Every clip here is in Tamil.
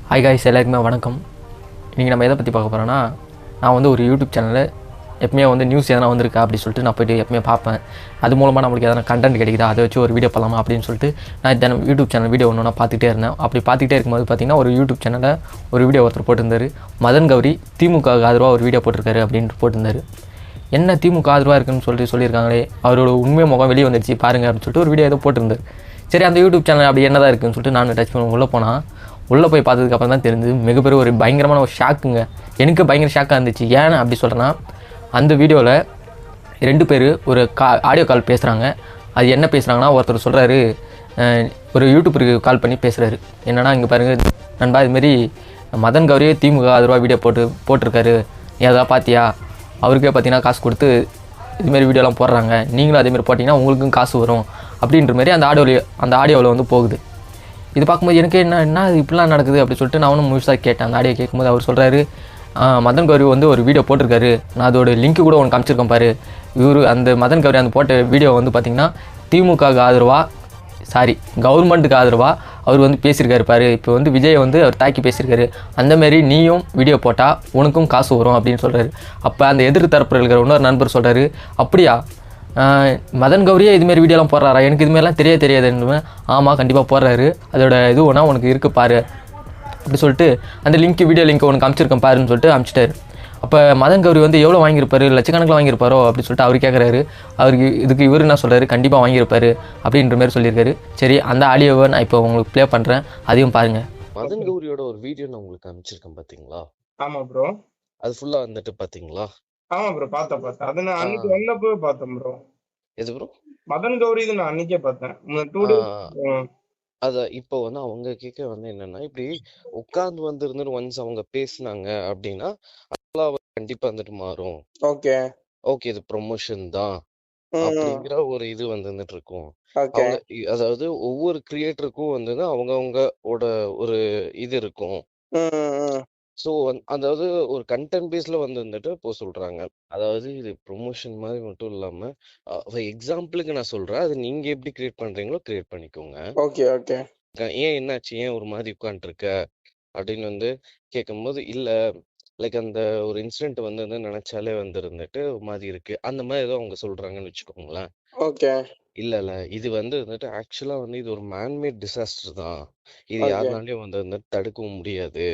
ஹாய் காய்ஸ், எல்லாருக்குமே வணக்கம். இன்றைக்கி நம்ம எதை பற்றி பார்க்க போகிறோன்னா, நான் வந்து ஒரு யூடியூப் சேனலில் எப்பவுமே வந்து நியூஸ் எதனா வந்திருக்கா அப்படி சொல்லிட்டு நான் போய்ட்டு எப்பவுமே பார்ப்பேன். அது மூலமாக நம்மளுக்கு எதனா கண்டென்ட் கிடைக்குதா, அதை வச்சு ஒரு வீடியோ பண்ணலாமா அப்படின்னு சொல்லிட்டு நான் தினம் யூடியூப் சேனல் வீடியோ ஒன்று நான் பார்த்துக்கிட்டே இருந்தேன். அப்படி பார்த்துக்கிட்டே இருக்கும்போது பார்த்திங்கன்னா, ஒரு யூடியூப் சேனலில் ஒரு வீடியோ ஒருத்தர் போட்டிருந்தார். மதன் கௌரி திமுக ஆதரவாக ஒரு வீடியோ போட்டிருக்காரு அப்படின்ட்டு போட்டிருந்தார். என்ன திமுக ஆதரவாக இருக்குன்னு சொல்லியிருக்காங்களே, அவரோட உண்மை முகம் வெளியே வந்துடுச்சு பாருங்கள் அப்படின்னு சொல்லிட்டு ஒரு வீடியோ ஏதோ போட்டிருந்தார். சரி, அந்த யூடியூப் சேனல் அப்படி என்னதான் இருக்குன்னு சொல்லிட்டு நான் டச் பண்ணி உள்ளே போனால், உள்ளே போய் பார்த்ததுக்கப்புறம் தான் தெரிஞ்சு மிகப்பெரிய ஒரு பயங்கரமான ஒரு ஷாக்குங்க. எனக்கு பயங்கர ஷாக்காக இருந்துச்சு. ஏன் அப்படி சொல்கிறேன்னா, அந்த வீடியோவில் 2 பேர் ஒரு ஆடியோ கால் பேசுகிறாங்க. அது என்ன பேசுகிறாங்கன்னா, ஒருத்தர் சொல்கிறாரு, ஒரு யூடியூபருக்கு கால் பண்ணி பேசுகிறாரு. என்னென்னா, இங்கே பாருங்கள் நண்பா, இதுமாரி மதன் கௌரியே திமுக ஆதரவாக வீடியோ போட்டிருக்காரு, நீ அதெல்லாம் பார்த்தியா, அவருக்கே பார்த்தீங்கன்னா காசு கொடுத்து இதுமாரி வீடியோலாம் போடுறாங்க, நீங்களும் அதேமாரி போட்டிங்கன்னா உங்களுக்கும் காசு வரும் அப்படின்ற மாதிரி அந்த ஆடியோவில் வந்து போகுது. இது பார்க்கும்போது எனக்கு என்ன இப்படிலாம் நடக்குது அப்படி சொல்லிட்டு நான் ஒன்றும் முழுசாக கேட்டேன். அந்த ஆடியோ கேட்கும்போது அவர் சொல்கிறாரு, மதன் கௌரி வந்து ஒரு வீடியோ போட்டிருக்காரு, நான் அதோட லிங்க்கு கூட உனக்கு காமிச்சிருக்கேன் பாரு. அந்த மதன் கௌரி அந்த போட்ட வீடியோ வந்து பார்த்திங்கன்னா திமுகவுக்கு கவர்மெண்ட்டுக்கு ஆதரவாக அவர் வந்து பேசியிருக்காரு பாரு. இப்போ வந்து விஜயை வந்து அவர் தாக்கி பேசியிருக்காரு, அந்தமாரி நீயும் வீடியோ போட்டால் உனக்கும் காசு வரும் அப்படின்னு சொல்கிறாரு. அப்போ அந்த எதிர் தரப்பில் இருக்கிற இன்னொரு நண்பர் சொல்கிறாரு, அப்படியா, மதன் கௌரியே இதுமாரி வீடியோலாம் போடுறாரா, எனக்கு இதுமாரிலாம் தெரியாதுன்னு. ஆமாம், கண்டிப்பாக போடுறாரு, அதோட இது ஒன்றா உனக்கு இருக்குது பாரு அப்படி சொல்லிட்டு அந்த வீடியோ லிங்க் உனக்கு அனுப்பிச்சிருக்கேன் பாருன்னு சொல்லிட்டு அனுப்பிச்சிட்டாரு. அப்போ மதன் கௌரி வந்து எவ்வளோ வாங்கியிருப்பாரு, லட்சக்கணக்கில் வாங்கியிருப்பாரோ அப்படின்னு சொல்லிட்டு அவர் கேட்குறாரு. இதுக்கு இவர் என்ன சொல்கிறாரு, கண்டிப்பாக வாங்கியிருப்பாரு அப்படின்ற மாதிரி சொல்லியிருக்காரு. சரி, அந்த ஆடியோவை நான் இப்போ உங்களுக்கு ப்ளே பண்ணுறேன், அதையும் பாருங்கள். மதன் கௌரியோட ஒரு வீடியோ நான் உங்களுக்கு அனுப்பிச்சிருக்கேன் பார்த்தீங்களா? ஆமா ப்ரோ. அது ஃபுல்லா வந்துட்டு பார்த்தீங்களா? ஆமா ப்ரோ, பார்த்தேன். அது நான் அன்னைக்கு வந்தப்போ பார்த்தேன் ப்ரோ. எது ப்ரோ? மதன் கௌரி இது நான் அன்னைக்கே பார்த்தேன். 2 டேஸ். அத இப்போ வந்து அவங்க கேட்க வந்து என்னன்னா, இப்படி உட்கார்ந்து வந்து ஒன்ஸ் அவங்க பேசுனாங்க அப்படின்னா கண்டிப்பா வந்துட்டு மாறும். ஓகே ஓகே, இது ப்ரொமோஷன் தான் அப்படிங்கிற ஒரு இது வந்துட்டு இருக்கும். அவங்க அதாவது ஒவ்வொரு கிரியேட்டருக்கும் வந்து அவங்கவங்களோட ஒரு இது இருக்கும். ஸோ அதாவது ஒரு கண்டென்ட் பேஸ்ல வந்துட்டு இப்போ சொல்றாங்க. அதாவது இது ப்ரொமோஷன் மாதிரி மட்டும் இல்லாம, எக்ஸாம்பிளுக்கு நான் சொல்றேன். அது நீங்க எப்படி கிரியேட் பண்றீங்களோ கிரியேட் பண்ணிக்கோங்க. Okay okay. ஏன் என்னாச்சு, ஏன் ஒரு மாதிரி உட்காந்துருக்க அப்படின்னு வந்து கேட்கும்போது, இல்ல லைக் அந்த ஒரு இன்சிடென்ட் வந்து நினைச்சாலே வந்துட்டு ஒரு மாதிரி இருக்கு, அந்த மாதிரி ஏதோ அவங்க சொல்றாங்கன்னு வச்சுக்கோங்களேன். ஓகே. இல்ல இது வந்துட்டு ஆக்சுவலா வந்து இது ஒரு மேன்மேட் டிசாஸ்டர் தான். இது யாருனாலையும் வந்து தடுக்கவும் முடியாது.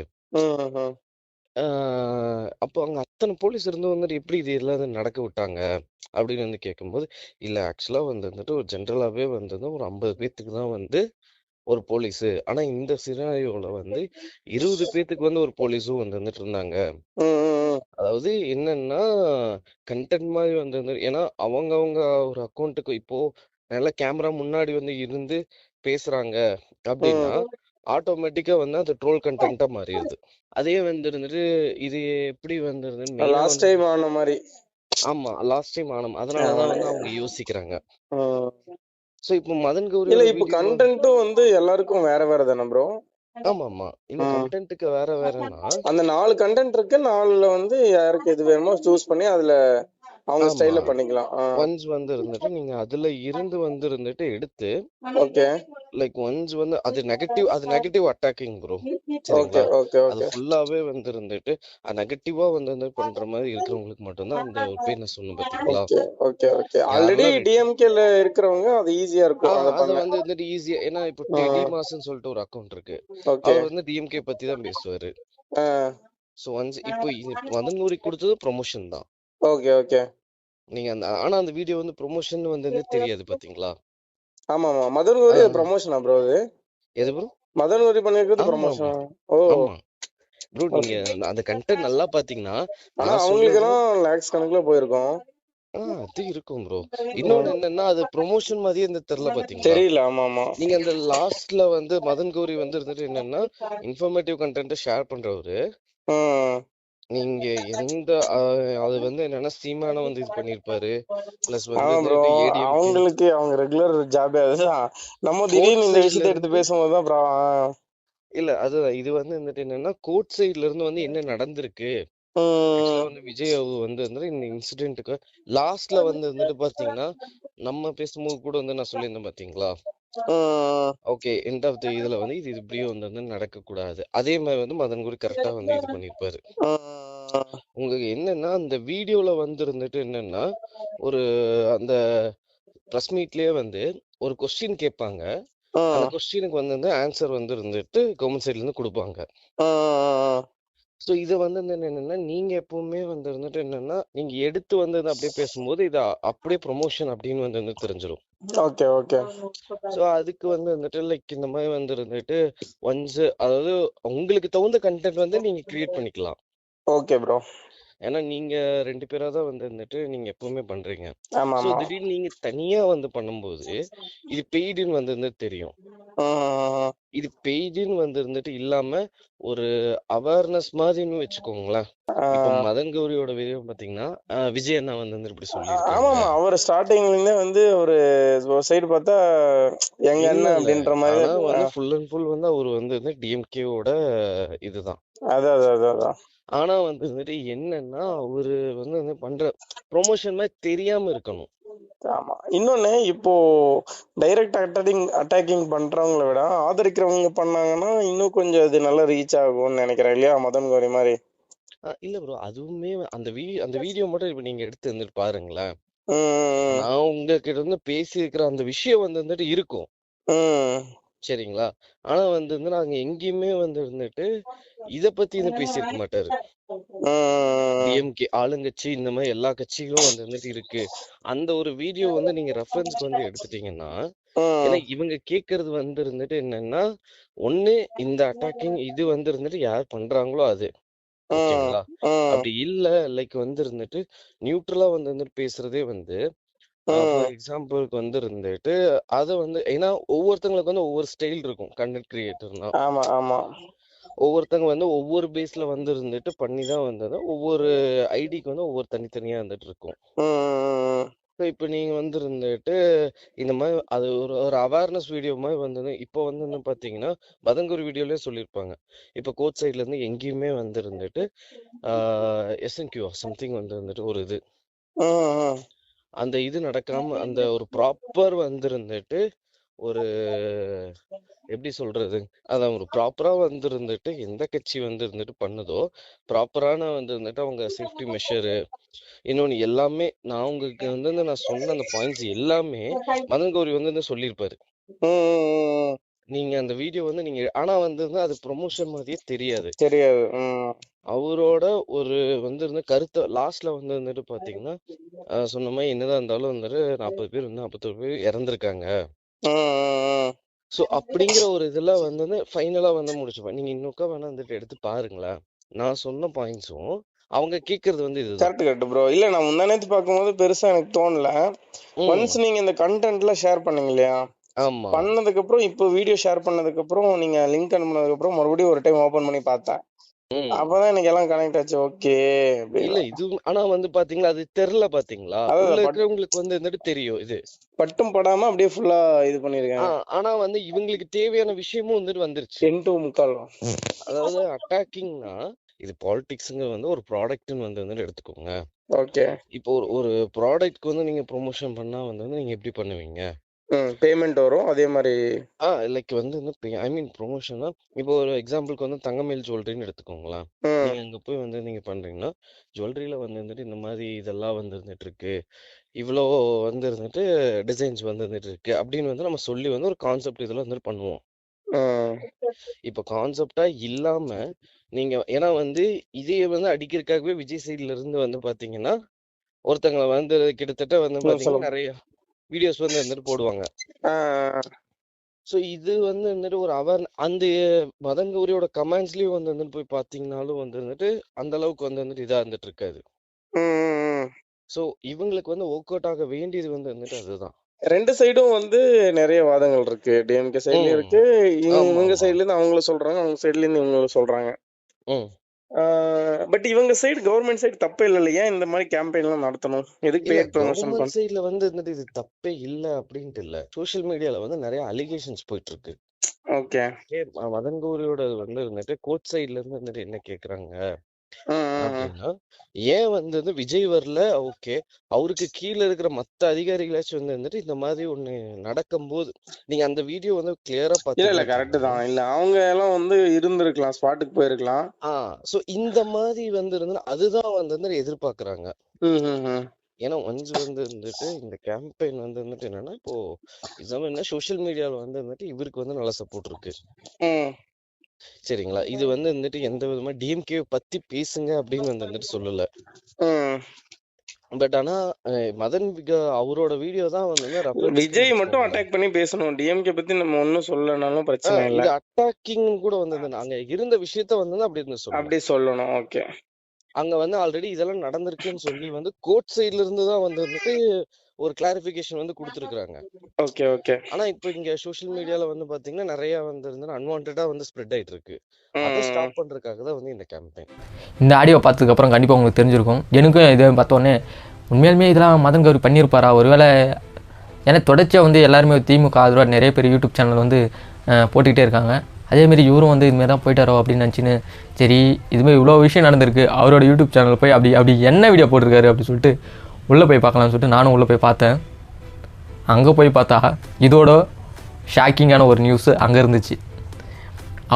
அப்போ அங்க அத்தனை போலீஸ் இருந்து வந்துட்டு எப்படி இது எல்லாம் நடக்க விட்டாங்க அப்படின்னு வந்து கேட்கும்போது, இல்ல ஆக்சுவலா வந்துட்டு ஒரு ஜென்ரலாவே வந்து ஒரு 50 பேத்துக்கு தான் வந்து ஒரு போலீஸ். ஆனா இந்த சினாரியோல வந்து 20 பேத்துக்கு வந்து ஒரு போலீஸும் வந்துட்டு இருந்தாங்க. அதாவது என்னன்னா, கண்டென்ட் மாதிரி வந்து ஏன்னா அவங்க ஒரு அக்கௌண்ட்டுக்கு இப்போ நல்ல கேமரா முன்னாடி வந்து இருந்து பேசுறாங்க அப்படின்னா ஆட்டோமேட்டிக்கா வந்து அது ட்ரோல் கண்டென்ட்டா மாறிடுது. அதே வந்துட்டு இது எப்படி வந்துருது லாஸ்ட் டைம் ஆன மாதிரி. ஆமா, லாஸ்ட் டைம் ஆனம். அதனாலதான் வந்து அவங்க யோசிக்கிறாங்க. சோ இப்போ மதன் கௌரி இல்ல, இப்போ கண்டென்ட்டும் வந்து எல்லாருக்கும் வேற தானே ப்ரோ? ஆமா. இல்ல, கண்டென்ட்க்கு வேறனா அந்த 4 கண்டென்ட் இருக்கு. 4ல வந்து யாருக்கு எது வேணுமோ சூஸ் பண்ணி அதுல அவங்க ஸ்டைல்ல பண்ணிக்கலாம். ஒன்ஸ் வந்து இருந்துட்டு நீங்க அதுல இருந்து வந்துட்டு எடுத்து ஓகே லைக் ஒன்ஸ் வந்து அது negative attacking bro. Okay okay அது ஓகே. ஃபுல்லாவே வந்து இருந்துட்டு நெகட்டிவா வந்து பண்ற மாதிரி இருக்கிறவங்களுக்கு மட்டும் தான் அந்த ஒரு பேர் நான் சொன்னேன் பாத்தீங்களா? Okay okay okay. ஆல்ரெடி டிஎம்கேல இருக்கிறவங்க அது ஈஸியா இருக்கும். அது வந்து ஈஸியா, ஏன்னா இப்போ டெடி மாஸ்னு சொல்லிட்டு ஒரு அக்கவுண்ட் இருக்கு. அவர் வந்து டிஎம்கே பத்தி தான் பேசுவாரு. சோ ஒன்ஸ் இப்போ மதன் கௌரி கொடுத்தது ப்ரொமோஷன் தான். Okay okay. நீங்க ஆனா அந்த வீடியோ வந்து ப்ரொமோஷன் வந்து தெரியாது பாத்தீங்களா? ஆமா மதன் கௌரி ப்ரமோஷனா ப்ரோ? அது எது ப்ரோ? மதன் கௌரி பண்ணிருக்கிறது ப்ரமோஷன். ஓ ஆமா ப்ரோ, நீங்க அந்த கண்டென்ட் நல்லா பாத்தீங்கன்னா ஆனா அவங்களுக்கு எல்லாம் லாக்ஸ் கணக்குல போயிருக்கும். அது இருக்கும் ப்ரோ. இன்னொன்னு என்னன்னா, அது ப்ரொமோஷன் மாதிரியே இந்த தெரியல பாத்தீங்களா? தெரியல. ஆமா. நீங்க அந்த லாஸ்ட்ல வந்து மதன் கௌரி வந்து இருந்துட்டு என்னன்னா, இன்ஃபர்மேட்டிவ் கண்டென்ட் ஷேர் பண்றவரு. நீங்க எந்த அது வந்து என்னன்னா சீமான வந்து இது பண்ணிருப்பாரு. பிளஸ் வந்து அவங்களுக்கு அவங்க ரெகுலர் ஜாபே அதுதான். நம்ம திடீர்னு இந்த விஷயத்தை எடுத்து பேசும்போதுதான் இல்ல அது இது வந்து என்னன்னா கோர்ட் சைடுல இருந்து வந்து என்ன நடந்திருக்கு ஆக்சுவலா வந்து விஜய் வந்து இந்த இன்சிடென்ட்டுக்கு லாஸ்ட்ல வந்துட்டு பாத்தீங்கன்னா நம்ம பேசும்போது கூட வந்து நான் சொல்லியிருந்தேன் பாத்தீங்களா? ஓகே, எண்ட் ஆஃப் த இதுல வந்து இது இப்படியே வந்து நடக்க கூடாது. அதே மாதிரி வந்து மதன் குரு கரெக்டா வந்து இது பண்ணிருப்பாரு. உங்களுக்கு என்னன்னா அந்த வீடியோல வந்து இருந்துட்டு என்னன்னா ஒரு அந்த ப்ரெஸ் மீட்லயே வந்து ஒரு கொஸ்டின் கேட்பாங்க. அந்த கொஸ்டினுக்கு வந்து ஆன்சர் வந்து இருந்துட்டு கவர்மெண்ட் சைட்ல இருந்து கொடுப்பாங்க. ஸோ இதை வந்து என்னன்னா நீங்க எப்பவுமே வந்து இருந்துட்டு என்னன்னா நீங்க எடுத்து வந்து அப்படியே பேசும்போது இது அப்படியே ப்ரொமோஷன் அப்படின்னு வந்து தெரிஞ்சிடும். Okay okay. ஸோ அதுக்கு வந்து வந்துட்டு லைக் இந்த மாதிரி வந்து இருந்துட்டு ஒன்ஸ் அதாவது உங்களுக்கு தகுந்த கண்டென்ட் வந்து நீங்க கிரியேட் பண்ணிக்கலாம். Okay bro. ஏன்னா நீங்க 2 பேரா தான் வந்து இருந்துட்டு நீங்க எப்பவுமே பண்றீங்க. ஆமா ஸோ ஆமா. திடீர்னு நீங்க தனியா வந்து பண்ணும்போது இது பெய்டுன்னு வந்து தெரியும். இது பெய்டுன்னு வந்து இருந்துட்டு இல்லாம ஒரு அவேர்னஸ் மாதிரின்னு வச்சுக்கோங்களேன். இப்ப மதன் கௌரியோட வீடியோ பாத்தீங்கன்னா விஜய் அண்ணா வந்து இப்படி சொல்லியிருக்காங்க. ஆமாமா, அவர் ஸ்டார்டிங்ல இருந்தே வந்து ஒரு சைடு பார்த்தா எங்க இல்ல அண்ணன் இல்ல அப்படின்ற மாதிரி. ஆனா வந்து ஃபுல் அண்ட் ஃபுல் வந்து அவர் வந்து டிஎம்கேவோட இதுதான். அதான். ஆனா வந்து வந்துட்டு என்னன்னா அவரு வந்து பண்ற ப்ரொமோஷன் மாதிரி தெரியாம இருக்கணும். ஆமா. இன்னொன்னு இப்போ டைரக்ட் அட்டாக்கிங் பண்றவங்களை விட ஆதரிக்கிறவங்க பண்ணாங்கன்னா இன்னும் கொஞ்சம் அது நல்லா ரீச் ஆகும்னு நினைக்கிறேன் இல்லையா, மதன் கௌரி மாதிரி. இல்ல ப்ரோ, அதுவுமே அந்த வீடியோ மட்டும் இப்ப நீங்க எடுத்து வந்துட்டு பாருங்களேன். நான் உங்ககிட்ட இருந்து பேசி இருக்கிற அந்த விஷயம் வந்துட்டு இருக்கும். சரிங்களா? ஆனா வந்து நாங்க எங்கேயுமே வந்து இருந்துட்டு இத பத்தி பேசியிருக்க மாட்டாரு. டிஎம்கே ஆளுங்கட்சி இந்த மாதிரி எல்லா கட்சிகளும் வந்துட்டு இருக்கு. அந்த ஒரு வீடியோ வந்து நீங்க ரெஃபரன்ஸ்க்கு வந்து எடுத்துட்டீங்கன்னா ஏன்னா இவங்க கேக்குறது வந்து இருந்துட்டு என்னன்னா ஒண்ணு இந்த அட்டாக்கிங் இது வந்து இருந்துட்டு யார் பண்றாங்களோ அது ஓகேங்களா? அப்படி இல்ல லைக் வந்து இருந்துட்டு நியூட்ரலா வந்து பேசுறதே வந்து ஃபார் எக்ஸாம்பிளுக்கு வந்து இருந்துட்டு அதை வந்து ஏன்னா ஒவ்வொருத்தங்களுக்கு வந்து ஒவ்வொரு ஸ்டைல் இருக்கும் கண்டென்ட் கிரியேட்டர்னா. ஆமா ஆமா. ஒவ்வொருத்தங்க வந்து ஒவ்வொரு பேஸ்ல வந்து இருந்துட்டு பண்ணி தான் வந்தது. ஒவ்வொரு ஐடிக்கு வந்து ஒவ்வொரு தனித்தனியா இருந்துட்டு இருக்கும். இப்போ நீங்க வந்து இருந்துட்டு இந்த மாதிரி அது ஒரு அவேர்னஸ் வீடியோ மாதிரி வந்தது. இப்போ வந்து பாத்தீங்கன்னா பதங்கூர் வீடியோலயே சொல்லியிருப்பாங்க. இப்போ கோச் சைட்ல இருந்து எங்கேயுமே வந்து இருந்துட்டு எஸ்என்கியூ சம்திங் வந்து இருந்துட்டு ஒரு இது அந்த இது நடக்காம அந்த ஒரு ப்ராப்பர் வந்து இருந்துட்டு ஒரு எப்படி சொல்றது அதான் ஒரு ப்ராப்பரா வந்து இருந்துட்டு எந்த கட்சி வந்து இருந்துட்டு பண்ணுதோ ப்ராப்பரான வந்து இருந்துட்டு அவங்க சேஃப்டி மெஷரு இன்னொன்னு எல்லாமே நான் உங்களுக்கு வந்து நான் சொன்ன அந்த பாயிண்ட்ஸ் எல்லாமே மதன் கௌரி வந்து சொல்லியிருப்பாரு. நீங்க அந்த வீடியோ வந்து நீங்க ஆனா வந்து அது ப்ரொமோஷன் மாதிரியே தெரியாது. அவரோட ஒரு வந்து இருந்த கருத்தை லாஸ்ட்ல வந்து வந்துட்டு பாத்தீங்கன்னா சொன்ன மாதிரி என்னதான் இருந்தாலும் வந்துட்டு 40 பேர் வந்து 41 பேர் இறந்துருக்காங்க. சோ அப்படிங்கிற ஒரு இதெல்லாம் வந்து ஃபைனலா வந்து முடிச்சுப்பேன். நீங்க இன்னொக்கா வேணா வந்துட்டு எடுத்து பாருங்களேன். நான் சொன்ன பாயிண்ட்ஸும் அவங்க கேக்குறது வந்து இதுதான். Correct bro. இல்ல நான் முந்தானேத்து பார்க்கும்போது பெருசா எனக்கு தோணல. ஒன்ஸ் நீங்க இந்த கண்டென்ட்ல ஷேர் பண்ணீங்க இல்லையா, பண்ணதுக்கு அப்புறம் இப்போ வீடியோ ஷேர் பண்ணதுக்கு அப்புறம் நீங்க லிங்க் அனுப்புனதுக்கு அப்புறம் மறுபடியும் ஒரு டைம் ஓபன் பண்ணி பார்த்தேன். அப்பதான் எனக்கு எல்லாம் கனெக்ட் ஆச்சு. ஓகே இல்ல இது ஆனா வந்து பாத்தீங்களா அது தெரியல பாத்தீங்களா உள்ள இருக்கிறவங்களுக்கு வந்து வந்துட்டு தெரியும் இது பட்டும் படாம அப்படியே ஃபுல்லா இது பண்ணிருக்காங்க. ஆனா வந்து இவங்களுக்கு தேவையான விஷயமும் வந்துட்டு வந்துருச்சு. 10-3 அதாவது அட்டாக்கிங்னா இது பாலிடிக்ஸ்ங்க வந்து ஒரு ப்ராடக்ட்னு வந்து எடுத்துக்கோங்க. ஓகே. இப்போ ஒரு ப்ராடக்ட்க்கு வந்து நீங்க ப்ரொமோஷன் பண்ணா வந்து நீங்க எப்படி பண்ணுவீங்க? பேமெண்ட் வரும் அதே மாதிரி. லைக் வந்து ஐ மீன் ப்ரொமோஷன்னா இப்போ ஒரு எக்ஸாம்பிளுக்கு வந்து தங்கமேல் ஜுவல்லரின்னு எடுத்துக்கோங்களேன். நீங்க அங்க போய் வந்து நீங்க பண்றீங்கன்னா ஜுவல்லரியில வந்து இருந்துட்டு இந்த மாதிரி இதெல்லாம் வந்து இருந்துட்டு இருக்கு, இவ்வளோ வந்து இருந்துட்டு டிசைன்ஸ் வந்து இருந்துட்டு இருக்கு அப்படின்னு வந்து நம்ம சொல்லி வந்து ஒரு கான்செப்ட் இதெல்லாம் வந்துட்டு பண்ணுவோம். இப்போ கான்செப்டா இல்லாம நீங்க ஏன்னா வந்து இதே வந்து அடிக்கிறதுக்காகவே விஜய் சைட்ல இருந்து வந்து பாத்தீங்கன்னா ஒருத்தங்களை வந்து கிட்டத்தட்ட வந்து பாத்தீங்கன்னா நிறைய வீடியோஸ் வந்து வந்துட்டு போடுவாங்க. சோ இது வந்து வந்துட்டு ஒரு அந்த மதன் கௌரியோட கமெண்ட்ஸ்லயும் வந்து வந்துட்டு போய் பாத்தீங்கன்னாலும் வந்து வந்துட்டு அந்த அளவுக்கு வந்து வந்துட்டு இதா இருந்துட்டு இருக்காது. சோ இவங்களுக்கு வந்து ஒர்க் அவுட் ஆக வேண்டியது வந்து வந்துட்டு அதுதான். ரெண்டு சைடும் வந்து நிறைய வாதங்கள் இருக்கு. டிஎம்கே சைடுலயும் இருக்கு, இவங்க சைடுல இருந்து அவங்களும் சொல்றாங்க, அவங்க சைடுல இருந்து இவங்களும் சொல்றாங்க. பட் இவங்க சைடு கவர்மெண்ட் சைடு தப்பே இல்ல. ஏன் இந்த மாதிரி கேம்பெயின் எல்லாம் நடத்தணும்? எதுக்கு பெய்ட் ப்ரமோஷன் கவர்மெண்ட் சைடுல வந்து இது தப்பே இல்ல அப்படின்ட்டு இல்ல. சோஷியல் மீடியால வந்து நிறைய அலிகேஷன்ஸ் போயிட்டு இருக்கு. ஓகே. மதன் கௌரியோட வந்து இருந்துட்டு கோச் சைடுல இருந்து வந்துட்டு என்ன கேக்குறாங்க அப்படின்னா ஏன் வந்து விஜய் வரல? ஓகே, அவருக்கு கீழ இருக்கிற மத்த அதிகாரிகளாச்சும் வந்துட்டு இந்த மாதிரி ஒண்ணு நடக்கும்போது நீங்க அந்த வீடியோ வந்து கிளியரா இல்ல பாத்தீங்கன்னா கரெக்ட் தான். இல்ல அவங்க எல்லாம் வந்து இருந்திருக்கலாம், ஸ்பாட்டுக்கு போயிருக்கலாம். சோ இந்த மாதிரி வந்து அதுதான் வந்து எதிர்பார்க்கறாங்க. ஏன்னா ஒன்ஸ் வந்துட்டு இந்த கேம்பெயின் வந்துட்டு என்னன்னா, இப்போ என்ன சோசியல் மீடியால வந்துட்டு இவருக்கு வந்து நல்ல சப்போர்ட் இருக்கு. சரிங்களா? இது வந்துட்டு எந்த விதமா டிஎம்கே பத்தி பேசுங்க அப்படின்னு வந்துட்டு சொல்லல. பட் ஆனா மதன் அவரோட வீடியோ தான் வந்து விஜய் மட்டும் அட்டாக் பண்ணி பேசணும். டிஎம்கே பத்தி நம்ம ஒன்னும் சொல்லனாலும் பிரச்சனை இல்ல. இது அட்டாக்கிங் கூட வந்து அங்க இருந்த விஷயத்த வந்து அப்படி சொல்லணும். ஓகே. அங்க வந்து ஆல்ரெடி இதெல்லாம் நடந்திருக்குன்னு சொல்லி வந்து கோர்ட் சைடுல இருந்து தான் வந்துட்டு ஒரு கிளாரிபிகேஷன் வந்து கொடுத்திருக்காங்க. Okay okay. ஆனா இப்போ இங்க சோஷியல் மீடியால வந்து பாத்தீங்கன்னா நிறைய வந்து அன்வான்டடா வந்து ஸ்ப்ரெட் ஆயிட்டு இருக்கு. அதை ஸ்டாப் பண்றதுக்காக தான் வந்து இந்த கேம்பெயின். இந்த ஆடியோ பார்த்ததுக்கு அப்புறம் கண்டிப்பா உங்களுக்கு தெரிஞ்சிருக்கும். எனக்கும் இதை பார்த்தோன்னே உண்மையாலுமே இதெல்லாம் மதன் கௌரி பண்ணியிருப்பாரா ஒருவேளை? ஏன்னா தொடர்ச்சியாக வந்து எல்லாருமே திமுக ஆதரவாக நிறைய பேர் யூடியூப் சேனல் வந்து போட்டுக்கிட்டே இருக்காங்க. அதேமாரி இவரும் வந்து இதுமாரி தான் போயிட்டாரோ அப்படின்னு நினச்சின்னு சரி இதுமாதிரி இவ்வளோ விஷயம் நடந்திருக்கு, அவரோட யூடியூப் சேனல் போய் அப்படி என்ன வீடியோ போட்டிருக்காரு அப்படி சொல்லிட்டு உள்ளே போய் பார்க்கலாம்னு சொல்லிட்டு நானும் உள்ளே போய் பார்த்தேன். அங்கே போய் பார்த்தா இதோட ஷாக்கிங்கான ஒரு நியூஸு அங்கே இருந்துச்சு.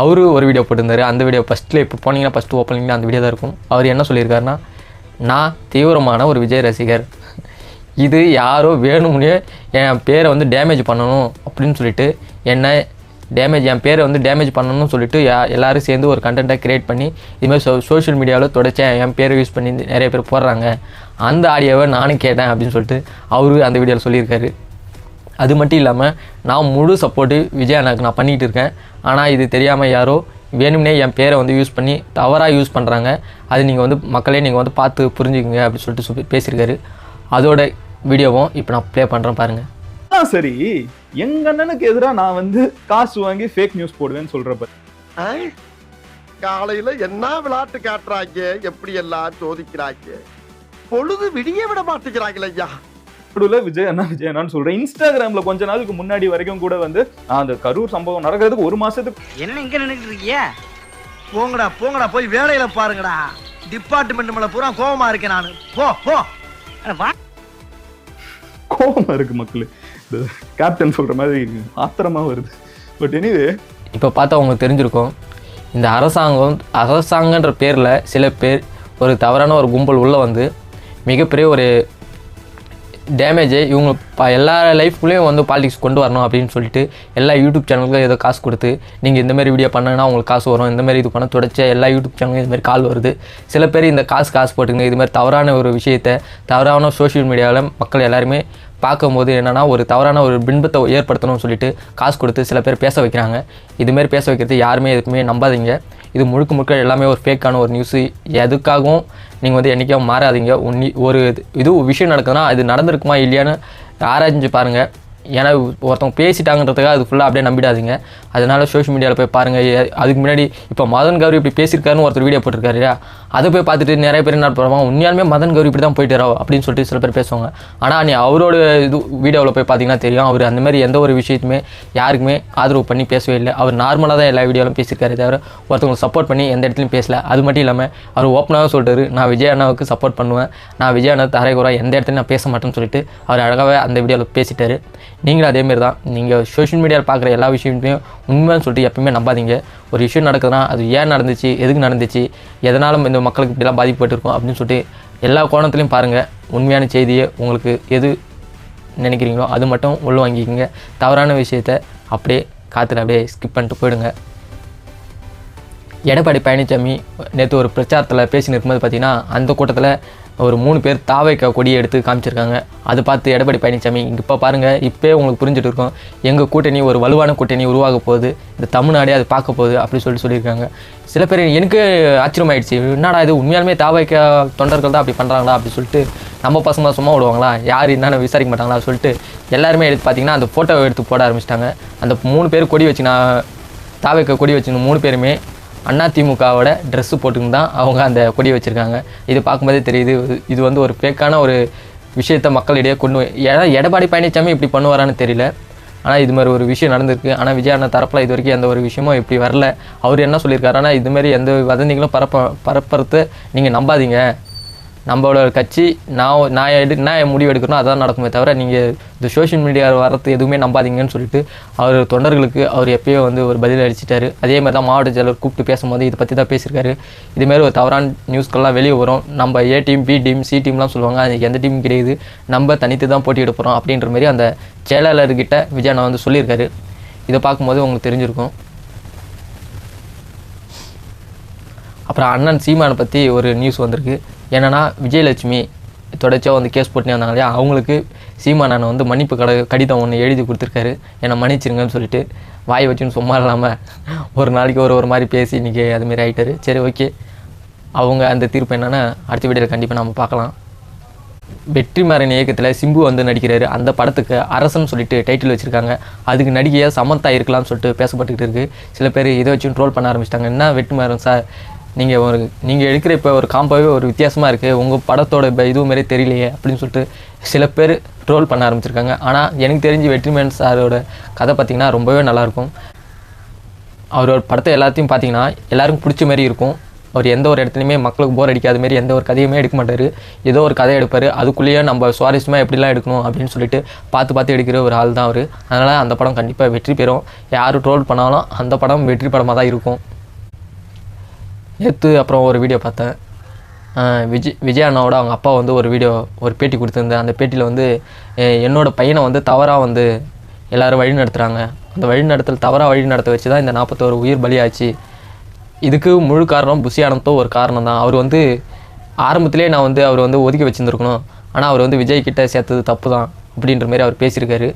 அவரு ஒரு வீடியோ போட்டிருந்தாரு. அந்த வீடியோ ஃபஸ்ட்டில் இப்போ போனீங்கன்னா ஃபஸ்ட்டு ஓப்பனிங்கில் அந்த வீடியோ தான் இருக்கும். அவர் என்ன சொல்லியிருக்காருன்னா, நான் தீவிரமான ஒரு விஜய் ரசிகர், இது யாரோ வேணும்னே என் பேரை வந்து டேமேஜ் பண்ணணும் அப்படின்னு சொல்லிட்டு என் பேரை வந்து டேமேஜ் பண்ணணும்னு சொல்லிட்டு எல்லோரும் சேர்ந்து ஒரு கண்டென்ட்டை க்ரியேட் பண்ணி இதுமாதிரி சோஷியல் மீடியாவில் தொடர்ச்சியாக என் பேரை யூஸ் பண்ணி நிறைய பேர் போடுறாங்க. அந்த ஆடியோவை நானும் கேட்டேன் அப்படின்னு சொல்லிட்டு அவரு அந்த வீடியோவில் சொல்லியிருக்காரு. அது மட்டும் இல்லாமல் நான் முழு சப்போர்ட்டு விஜய் அண்ணாக்கு நான் பண்ணிகிட்டு இருக்கேன். ஆனால் இது தெரியாமல் யாரோ வேணும்னே என் பேரை வந்து யூஸ் பண்ணி தவறாக யூஸ் பண்ணுறாங்க. அது நீங்கள் வந்து மக்களே நீங்கள் வந்து பார்த்து புரிஞ்சுக்குங்க அப்படின்னு சொல்லிட்டு பேசியிருக்காரு. அதோட வீடியோவும் இப்போ நான் ப்ளே பண்ணுறேன் பாருங்கள். சரி, எங்க அண்ணனுக்கு எதிராக நான் வந்து காசு வாங்கி ஃபேக் நியூஸ் போடுவேன்னு சொல்றப்ப காலையில என்ன விளையாட்டு காட்டுறாங்க, எப்படி எல்லாம் சோதிக்கிறாங்க, பொழுது விடிய விட மாட்டேங்கிறாங்களே ஐயா. விஜய் அண்ணான்னு சொல்றேன். இன்ஸ்டாகிராம்ல கொஞ்ச நாளுக்கு முன்னாடி வரைக்கும் கூட வந்து அந்த கரூர் சம்பவம் நடக்கிறதுக்கு ஒரு மாசத்துக்கு என்ன இங்க நின்னுட்டு இருக்கீங்க? போங்கடா போய் வேலையில பாருங்கடா. டிபார்ட்மெண்ட் மேல பூரா கோவமா இருக்கேன் நானு. போ கோவமா இருக்கு மக்கள். கேப்டன் சொல்ற மாதிரி ஆத்திரமா வருது. பட் எனிவே இப்போ பார்த்தா உங்களுக்கு தெரிஞ்சிருக்கும், இந்த அரசாங்கன்ற பேரில் சில பேர் ஒரு தவறான ஒரு கும்பல் உள்ளே வந்து மிகப்பெரிய ஒரு டேமேஜை இவங்க எல்லா லைஃப்குள்ளேயும் வந்து பாலிடிக்ஸ் கொண்டு வரணும் அப்படின்னு சொல்லிட்டு எல்லா யூடியூப் சேனலுக்கும் ஏதோ காசு கொடுத்து நீங்கள் இந்தமாதிரி வீடியோ பண்ணனா உங்களுக்கு காசு வரும், இந்தமாதிரி இது பண்ண தொடர்ச்சியாக எல்லா யூடியூப் சேனலுக்கும் இதுமாதிரி கால் வருது. சில பேர் இந்த காசு போட்டுங்க இதுமாதிரி தவறான ஒரு விஷயத்தை தவறான சோஷியல் மீடியாவில் மக்கள் எல்லாருமே பார்க்கும்போது என்னென்னா ஒரு தவறான ஒரு பின்பத்தை ஏற்படுத்தணும்னு சொல்லிட்டு காசு கொடுத்து சில பேர் பேச வைக்கிறாங்க. இதுமாரி பேச வைக்கிறது யாருமே எதுக்குமே நம்பாதீங்க. இது முழுக்க எல்லாமே ஒரு ஃபேக்கான ஒரு நியூஸு. எதுக்காகவும் நீங்கள் வந்து என்றைக்கும் மாறாதீங்க. ஒரு விஷயம் நடக்குதுன்னா அது நடந்திருக்குமா இல்லையான்னு ஆராய்ஞ்சு பாருங்கள். ஏன்னா ஒருத்தவங்க பேசிட்டாங்கன்றதுக்காக அது ஃபுல்லாக அப்படியே நம்பிடாதீங்க. அதனால சோஷியல் மீடியாவில் போய் பாருங்கள். அதுக்கு முன்னாடி இப்போ மதன் கௌரி இப்படி பேசியிருக்காருன்னு ஒருத்தர் வீடியோ போட்டிருக்காரு இல்லையா, அதை போய் பார்த்துட்டு நிறைய பேர் என்ன பண்ணுவாங்க, உண்மையாலுமே மதன் கௌரி இப்படி தான் போயிட்டு அப்படின்னு சொல்லிட்டு சில பேர் பேசுவாங்க. ஆனால் நீ அவரோட வீடியோவில் போய் பார்த்தீங்கன்னா தெரியும், அவர் அந்த மாதிரி எந்த ஒரு விஷயத்துமே யாருக்குமே ஆதரவு பண்ணி பேசவே இல்லை. அவர் நார்மலாக தான் எல்லா வீடியோவிலும் பேசியிருக்காரு, தவிர ஒருத்தவங்களுக்கு சப்போர்ட் பண்ணி எந்த இடத்துலையும் பேசல. அது மட்டும் இல்லாமல் அவர் ஓப்பனாக சொல்லிட்டாரு, நான் விஜய் அண்ணாவுக்கு சப்போர்ட் பண்ணுவேன், நான் விஜய் அண்ணா தரைக்குறா எந்த இடத்துலையும் நான் பேச மாட்டேன்னு சொல்லிட்டு அவர் அழகாகவே அந்த வீடியோவில் பேசிட்டாரு. நீங்களும் அதேமாரி தான். நீங்கள் சோஷியல் மீடியாவில் பார்க்குற எல்லா விஷயத்தையும் உண்மைன்னு சொல்லிட்டு எப்பவுமே நம்பாதீங்க. ஒரு விஷயம் நடக்குதுன்னா அது ஏன் நடந்துச்சு, எதுக்கு நடந்துச்சு, எதனாலும் இந்த மக்களுக்கு இப்படிலாம் பாதிக்கப்பட்டிருக்கும் அப்படின்னு சொல்லிட்டு எல்லா கோணத்துலையும் பாருங்கள். உண்மையான செய்தியை உங்களுக்கு எது நினைக்கிறீங்களோ அது மட்டும் உள்ள வாங்கிக்கோங்க. தவறான விஷயத்தை அப்படியே காற்றுல அப்படியே ஸ்கிப் பண்ணிட்டு போயிடுங்க. எடப்பாடி பழனிசாமி நேற்று ஒரு பிரச்சாரத்தில் பேசின்னு இருக்கும்போது பார்த்தீங்கன்னா அந்த கூட்டத்தில் ஒரு 3 பேர் தாவைக்க கொடியை எடுத்து காமிச்சிருக்காங்க. அது பார்த்து எடப்பாடி பழனிசாமி இப்போ பாருங்கள், இப்போ உங்களுக்கு புரிஞ்சுட்டு இருக்கோம், எங்கள் கூட்டணி ஒரு வலுவான கூட்டணி உருவாக போகுது, இந்த தமிழ்நாடே அது பார்க்க போகுது அப்படி சொல்லியிருக்காங்க. சில பேர் எனக்கு ஆச்சரியமாயிடுச்சு, என்னடா இது உண்மையாலுமே தாவைக்க தொண்டர்கள் தான் அப்படி பண்ணுறாங்களா அப்படி சொல்லிட்டு நம்ம பசங்க சும்மா விடுவாங்களா, யார் என்னென்ன விசாரிக்க மாட்டாங்களா சொல்லிட்டு எல்லாருமே எடுத்து பார்த்தீங்கன்னா அந்த ஃபோட்டோவை எடுத்து போட ஆரம்பிச்சிட்டாங்க. அந்த 3 பேர் கொடி வச்சு தாவைக்க கொடி வச்சு 3 பேருமே அதிமுகவோட ட்ரெஸ்ஸு போட்டுன்னு தான் அவங்க அந்த கொடியை வச்சுருக்காங்க. இது பார்க்கும்போதே தெரியுது இது வந்து ஒரு ஃபேக்கான ஒரு விஷயத்தை மக்களிடையே ஏன்னா எடப்பாடி பழனிசாமி இப்படி பண்ணுவாரான்னு தெரியல. ஆனால் இது மாதிரி ஒரு விஷயம் நடந்திருக்கு. ஆனால் விஜய் அண்ணா தரப்பில் இது வரைக்கும் எந்த ஒரு விஷயமும் இப்படி வரல. அவர் என்ன சொல்லியிருக்காரு, ஆனால் இதுமாரி எந்த வதந்திகளும் பரப்புறத நீங்கள் நம்பாதீங்க. நம்மளோட கட்சி நான் முடிவு எடுக்கணும் அதான் நடக்குமே தவிர நீங்கள் இந்த சோஷியல் மீடியாவில் வரது எதுவுமே நம்பாதீங்கன்னு சொல்லிட்டு அவர் தொண்டர்களுக்கு அவர் எப்பயோ வந்து ஒரு பதில் அளிச்சிட்டாரு. அதே மாதிரி தான் மாவட்ட செயலர் கூப்பிட்டு பேசும்போது இதை பற்றி தான் பேசியிருக்காரு. இதுமாரி ஒரு தவறான நியூஸ்கள்லாம் வெளியே வரும். நம்ம A team, B team, C டீம்லாம் சொல்லுவாங்க. அதுக்கு எந்த டீம் கிடையாது, நம்ம தனித்து தான் போட்டியிட போகிறோம் அப்படின்ற மாதிரி அந்த செயலாளர்கிட்ட விஜய் அண்ணா வந்து சொல்லியிருக்காரு. இதை பார்க்கும்போது உங்களுக்கு தெரிஞ்சிருக்கும். அப்புறம் அண்ணன் சீமானை பற்றி ஒரு நியூஸ் வந்திருக்கு. என்னென்னா விஜயலட்சுமி தொடர்ச்சியாக வந்து கேஸ் போட்டுனே வந்தாங்க இல்லையா, அவங்களுக்கு சீமான் அண்ணன் வந்து மன்னிப்பு கடிதம் ஒன்று எழுதி கொடுத்துருக்காரு. என்னை மன்னிச்சிருங்கன்னு சொல்லிட்டு வாய் வச்சுன்னு சும்மா இல்லாமல் ஒரு நாளைக்கு ஒரு மாதிரி பேசி இன்றைக்கி அதுமாரி ஆகிட்டாரு. சரி, ஓகே. அவங்க அந்த தீர்ப்பு என்னென்னா அடுத்த வீடியோவில் கண்டிப்பாக நம்ம பார்க்கலாம். வெற்றிமாறன் இயக்கத்தில் சிம்பு வந்து நடிக்கிறாரு. அந்த படத்துக்கு அரசன் சொல்லிட்டு டைட்டில் வச்சுருக்காங்க. அதுக்கு நடிகையாக சமந்தா இருக்கலாம்னு சொல்லிட்டு பேசப்பட்டுக்கிட்டு இருக்குது. சில பேர் இதை வச்சு ட்ரோல் பண்ண ஆரம்பிச்சிட்டாங்க. என்ன வெற்றிமாறன் சார், நீங்கள் எடுக்கிற இப்போ ஒரு காம்பாவே ஒரு வித்தியாசமாக இருக்குது, உங்கள் படத்தோட இதுவும் மாரி தெரியலையே அப்படின்னு சொல்லிட்டு சில பேர் ட்ரோல் பண்ண ஆரம்பிச்சிருக்காங்க. ஆனால் எனக்கு தெரிஞ்சு வெற்றிமாறன் சாரோட கதை பார்த்திங்கன்னா ரொம்பவே நல்லாயிருக்கும். அவரோட படத்தை எல்லாத்தையும் பார்த்திங்கன்னா எல்லாருக்கும் பிடிச்ச மாதிரி இருக்கும். அவர் எந்த ஒரு இடத்துலையுமே மக்களுக்கு போர் அடிக்காத மாரி எந்த ஒரு கதையுமே எடுக்க மாட்டார். ஏதோ ஒரு கதை எடுப்பார், அதுக்குள்ளேயே நம்ம சுவாரஸ்யமாக எப்படிலாம் எடுக்கணும் அப்படின்னு சொல்லிட்டு பார்த்து எடுக்கிற ஒரு ஆள் தான் அவர். அதனால் அந்த படம் கண்டிப்பாக வெற்றி பெறும். யார் ட்ரோல் பண்ணாலும் அந்த படம் வெற்றி படமாக தான் இருக்கும். நேற்று அப்புறம் ஒரு வீடியோ பார்த்தேன். விஜய் அண்ணாவோட அவங்க அப்பா வந்து ஒரு பேட்டி கொடுத்துருந்தேன். அந்த பேட்டியில் வந்து என்னோடய பையனை வந்து தவறாக வந்து எல்லோரும் வழி நடத்துகிறாங்க, அந்த வழிநடத்தல் தவறாக வழி நடத்த வச்சு தான் இந்த 41 உயிர் பலியாச்சு. இதுக்கு முழு காரணம் புஷி ஆனந்தோ ஒரு காரணம் தான். அவர் வந்து ஆரம்பத்திலே அவர் வந்து ஒதுக்கி வச்சுருந்துருக்கணும், ஆனால் அவர் வந்து விஜய் கிட்டே சேர்த்தது தப்பு தான் அப்படின்ற மாதிரி அவர் பேசியிருக்காரு.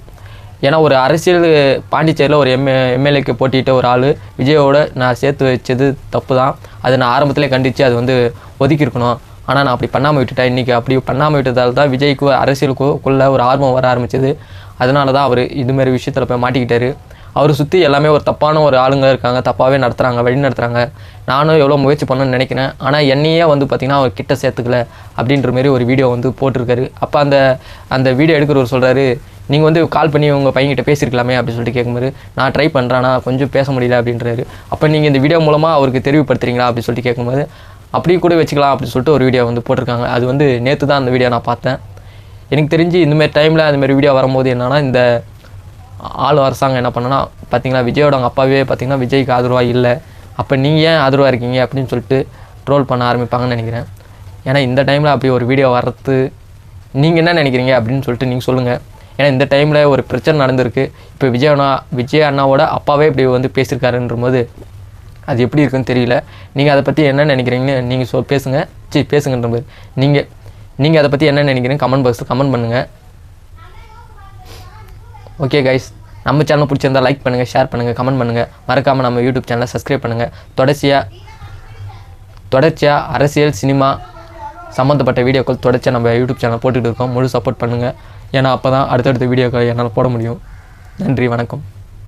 ஏன்னா ஒரு அரசியல் பாண்டிச்சேரியில் ஒரு எம்எல்ஏக்கு போட்டிட்ட ஒரு ஆள் விஜயோட நான் சேர்த்து வச்சது தப்பு தான், அதை நான் ஆரம்பத்திலே கண்டித்து அது வந்து ஒதுக்கியிருக்கணும், ஆனால் நான் அப்படி பண்ணாமல் விட்டுட்டேன். இன்றைக்கி அப்படி பண்ணாமல் விட்டதால் தான் விஜய்க்கு அரசியலுக்குள்ளே ஒரு ஆர்வம் வர ஆரம்பிச்சது. அதனால தான் அவர் இதுமாரி விஷயத்தில் போய் மாட்டிக்கிட்டார். அவரை சுற்றி எல்லாமே ஒரு தப்பான ஒரு ஆளுங்க இருக்காங்க, தப்பாகவே நடத்துகிறாங்க, வழி நடத்துகிறாங்க. நானும் எவ்வளோ முயற்சி பண்ணணும்னு நினைக்கிறேன், ஆனால் என்னையே வந்து பார்த்திங்கன்னா அவர் கிட்ட சேர்த்துக்கல அப்படின்ற மாரி ஒரு வீடியோ வந்து போட்டிருக்காரு. அப்போ அந்த வீடியோ எடுக்கிறவர் சொல்கிறாரு, நீங்கள் வந்து கால் பண்ணி உங்கள் பையன்கிட்ட பேசியிருக்கலாமே அப்படின்னு சொல்லிட்டு கேட்கும்போது, நான் ட்ரை பண்ணுறேன்னா கொஞ்சம் பேச முடியல அப்படின்றாரு. அப்போ நீங்கள் இந்த வீடியோ மூலமாக அவருக்கு தெரிவுபடுத்துறீங்களா அப்படின்னு சொல்லிட்டு கேட்கும்போது, அப்படியே கூட வச்சுக்கலாம் அப்படின்னு சொல்லிட்டு ஒரு வீடியோ வந்து போட்டிருக்காங்க. அது வந்து நேற்று தான் அந்த வீடியோ நான் பார்த்தேன். எனக்கு தெரிஞ்சு இந்தமாரி டைமில் அந்தமாரி வீடியோ வரும்போது என்னென்னா, இந்த அரசாங்கம் என்ன பண்ணனா பார்த்தீங்கன்னா விஜயோட அவங்க அப்பாவே பார்த்தீங்கன்னா விஜய்க்கு ஆதரவாக இல்லை, அப்போ நீங்கள் ஏன் ஆதரவாக இருக்கீங்க அப்படின்னு சொல்லிட்டு ட்ரோல் பண்ண ஆரம்பிப்பாங்கன்னு நினைக்கிறேன். ஏன்னா இந்த டைமில் அப்படி ஒரு வீடியோ வர்றது நீங்கள் என்ன நினைக்கிறீங்க அப்படின்னு சொல்லிட்டு நீங்கள் சொல்லுங்கள். ஏன்னா இந்த டைமில் ஒரு பிரச்சனை நடந்திருக்கு. இப்போ விஜய் அண்ணாவோட அப்பாவே இப்படி வந்து பேசியிருக்காருன்ற போது அது எப்படி இருக்குன்னு தெரியல. நீங்கள் அதை பற்றி என்ன நினைக்கிறீங்கன்னு நீங்கள் பேசுங்கன்ற போது நீங்கள் அதை பற்றி என்ன நினைக்கிறீங்க கமெண்ட் பாக்ஸில் கமெண்ட் பண்ணுங்கள். ஓகே கைஸ், நம்ம சேனல் பிடிச்சிருந்தால் லைக் பண்ணுங்கள், ஷேர் பண்ணுங்கள், கமெண்ட் பண்ணுங்கள். மறக்காமல் நம்ம யூடியூப் சேனலை சப்ஸ்கிரைப் பண்ணுங்கள். தொடர்ச்சியாக அரசியல் சினிமா சம்மந்தப்பட்ட வீடியோக்கள் தொடர்ச்சியாக நம்ம யூடியூப் சேனல் போட்டுக்கிட்டு இருக்கோம். முழு சப்போர்ட் பண்ணுங்கள். ஏன்னா அப்போ தான் அடுத்தடுத்த வீடியோக்கள் என்னால் போட முடியும். நன்றி, வணக்கம்.